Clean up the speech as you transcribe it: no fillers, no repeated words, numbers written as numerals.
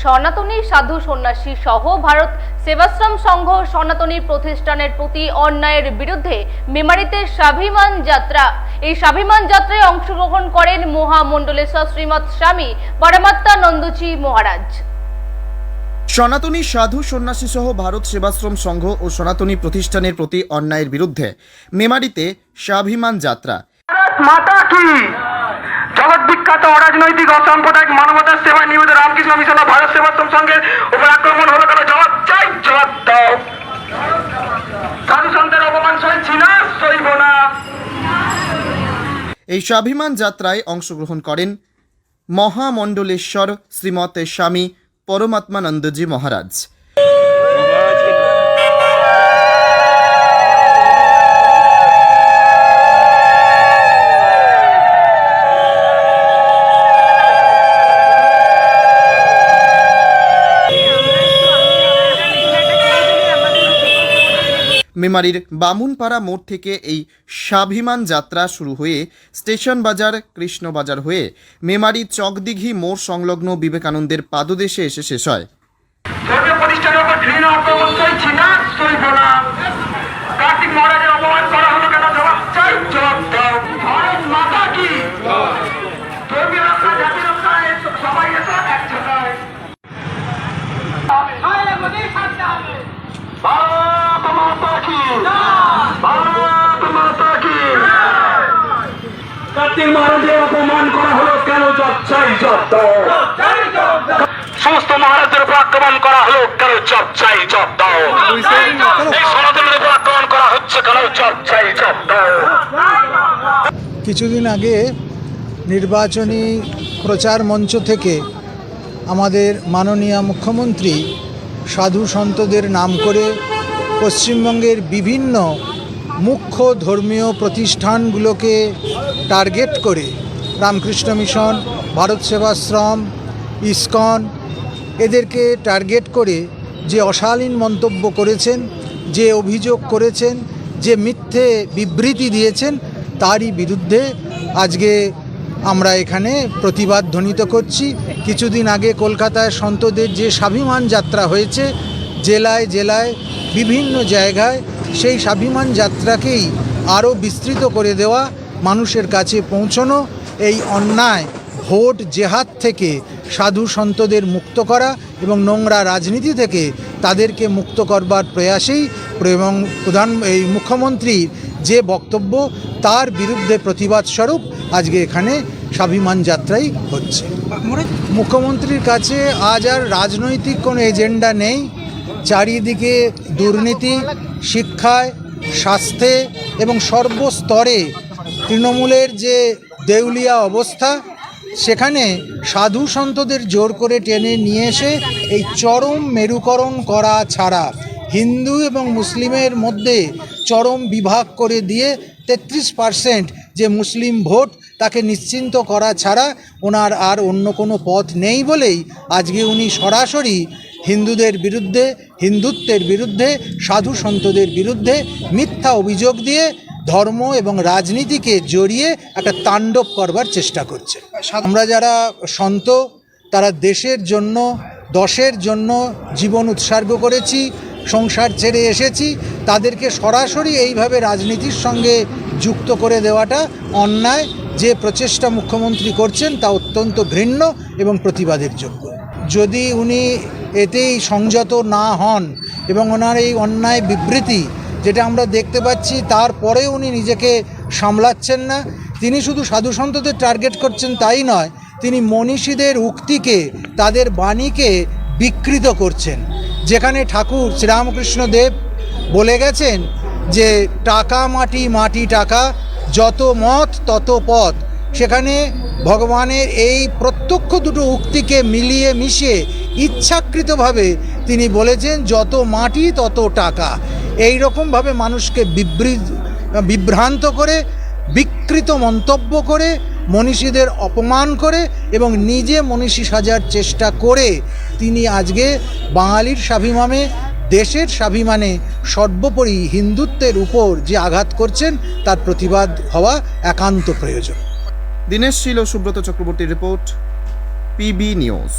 সনাতনী সাধু সন্ন্যাসী সহ ভারত সেবাশ্রম সংঘ সনাতনী প্রতিষ্ঠানের প্রতি অন্যায়ের বিরুদ্ধে মেমারিতে স্বাভিমান যাত্রা। এই স্বাভিমান যাত্রায় অংশগ্রহণ করেন মহামণ্ডলেশ্বর শ্রীমৎ স্বামী পরমাত্মানন্দজি মহারাজ। সনাতনী সাধু সন্ন্যাসী সহ ভারত সেবাশ্রম সংঘ ও সনাতনী প্রতিষ্ঠানের প্রতি অন্যায়ের বিরুদ্ধে মেমারিতে স্বাভিমান যাত্রা। মাতা কি জগৎ বিখ্যাত অরাজনৈতিক অসাম্প্রদায়িক মানবতার সেবায় নিয়মিত রামকৃষ্ণ মিশন ও ভারত সেবাশ্রম সংঘের উপর আক্রমণ হলো কেন? জবাব চাই, জবাব দাও। সাধু সন্তের অপমান সইছি না, সইব না। এই স্বাভিমান যাত্রায় অংশগ্রহণ করেন মহামণ্ডলেশ্বর শ্রীমৎ স্বামী পরমাত্মানন্দজি মহারাজ। মেমারির বামুনপাড়া মোড় থেকে এই স্বাভিমান যাত্রা শুরু হয়ে স্টেশন বাজার, কৃষ্ণ বাজার হয়ে মেমারি চকদিঘি মোড় সংলগ্ন বিবেকানন্দের পাদদেশে এসে শেষ হয়। ধর্মীয় প্রতিষ্ঠানের উপর ঘৃণা আক্রমণ সইছি না, সইব না। কার্তিক মহারাজের অপমান করা হলো কেন? জবাব চাই, জবাব দাও। ভারত মাতা কি ধর্মীয় রক্ষা, জাতি রক্ষা, সবাই এসো এক ছাতায়। ভারত মাতা কি, ভারত মাতা কি। কার্তিক মহারাজের অপমান করা হলো কেন? জব চাই, জব দাও। সমস্ত মহারাজের উপর আক্রমণ করা হলো কেন? জব চাই, জব দাও। এই সনাতনের উপর আক্রমণ করা হচ্ছে কেন? জব চাই, জব দাও। কিছুদিন আগে নির্বাচনী প্রচার মঞ্চ থেকে আমাদের মাননীয় মুখ্যমন্ত্রী সাধু সন্তদের নাম করে পশ্চিমবঙ্গের বিভিন্ন মুখ্য ধর্মীয় প্রতিষ্ঠানগুলোকে টার্গেট করে রামকৃষ্ণ মিশন, ভারত সেবাশ্রম, ইসকন এদেরকে টার্গেট করে যে অশালীন মন্তব্য করেছেন, যে অভিযোগ করেছেন, যে মিথ্যে বিবৃতি দিয়েছেন, তারই বিরুদ্ধে আজকে আমরা এখানে প্রতিবাদ ধ্বনিত করছি। কিছুদিন আগে কলকাতায় সন্তদের যে স্বাভিমান যাত্রা হয়েছে, জেলায় জেলায় বিভিন্ন জায়গায় সেই স্বাভিমান যাত্রাকেই আরও বিস্তৃত করে দেওয়া, মানুষের কাছে পৌঁছনো, এই অন্যায় ভোট জেহাদ থেকে সাধু সন্তদের মুক্ত করা এবং নোংরা রাজনীতি থেকে তাদেরকে মুক্ত করবার প্রয়াসেই এবং এই মুখ্যমন্ত্রীর যে বক্তব্য তার বিরুদ্ধে প্রতিবাদ স্বরূপ আজকে এখানে স্বাভিমান যাত্রাই হচ্ছে। মুখ্যমন্ত্রীর কাছে আজ আর রাজনৈতিক কোনো এজেন্ডা নেই। চারিদিকে দুর্নীতি, শিক্ষায়, স্বাস্থ্যে এবং সর্বস্তরে তৃণমূলের যে দেউলিয়া অবস্থা, সেখানে সাধু সন্তদের জোর করে টেনে নিয়ে এসে এই চরম মেরুকরণ করা ছাড়া, হিন্দু এবং মুসলিমের মধ্যে চরম বিভাগ করে দিয়ে 33% যে মুসলিম ভোট তাকে নিশ্চিন্ত করা ছাড়া ওনার আর অন্য কোনো পথ নেই বলেই আজকে উনি সরাসরি হিন্দুদের বিরুদ্ধে, হিন্দুত্বের বিরুদ্ধে, সাধু সন্তদের বিরুদ্ধে মিথ্যা অভিযোগ দিয়ে ধর্ম এবং রাজনীতিকে জড়িয়ে একটা তাণ্ডব করবার চেষ্টা করছে। আমরা যারা সন্ত, তারা দেশের জন্য, দশের জন্য জীবন উৎসর্গ করেছি, সংসার ছেড়ে এসেছি, তাদেরকে সরাসরি এইভাবে রাজনীতির সঙ্গে যুক্ত করে দেওয়াটা অন্যায়। যে প্রচেষ্টা মুখ্যমন্ত্রী করছেন তা অত্যন্ত ঘৃণ্য এবং প্রতিবাদের যোগ্য। যদি উনি এতেই সংযত না হন এবং ওনার এই অন্যায় বিবৃতি যেটা আমরা দেখতে পাচ্ছি, তারপরে উনি নিজেকে সামলাচ্ছেন না, তিনি শুধু সাধু সন্তদের টার্গেট করছেন তাই নয়, তিনি মনীষীদের উক্তিকে, তাদের বাণীকে বিকৃত করছেন। যেখানে ঠাকুর শ্রীরামকৃষ্ণ দেব বলে গেছেন যে টাকা মাটি, মাটি টাকা, যত মত তত পথ, সেখানে ভগবানের এই প্রত্যক্ষ দুটো উক্তিকে মিলিয়ে মিশিয়ে ইচ্ছাকৃতভাবে তিনি বলেছেন যত মাটি তত টাকা। এই রকমভাবে মানুষকে বিভ্রান্ত করে, বিকৃত মন্তব্য করে, মনীষীদের অপমান করে এবং নিজে মনীষী সাজার চেষ্টা করে তিনি আজকে বাঙালির স্বাভিমানে, দেশের স্বাভিমানে, সর্বোপরি হিন্দুত্বের উপর যে আঘাত করছেন তার প্রতিবাদ হওয়া একান্ত প্রয়োজন। দীনেশ শীল ও সুব্রত চক্রবর্তীর রিপোর্ট, পিবি নিউজ।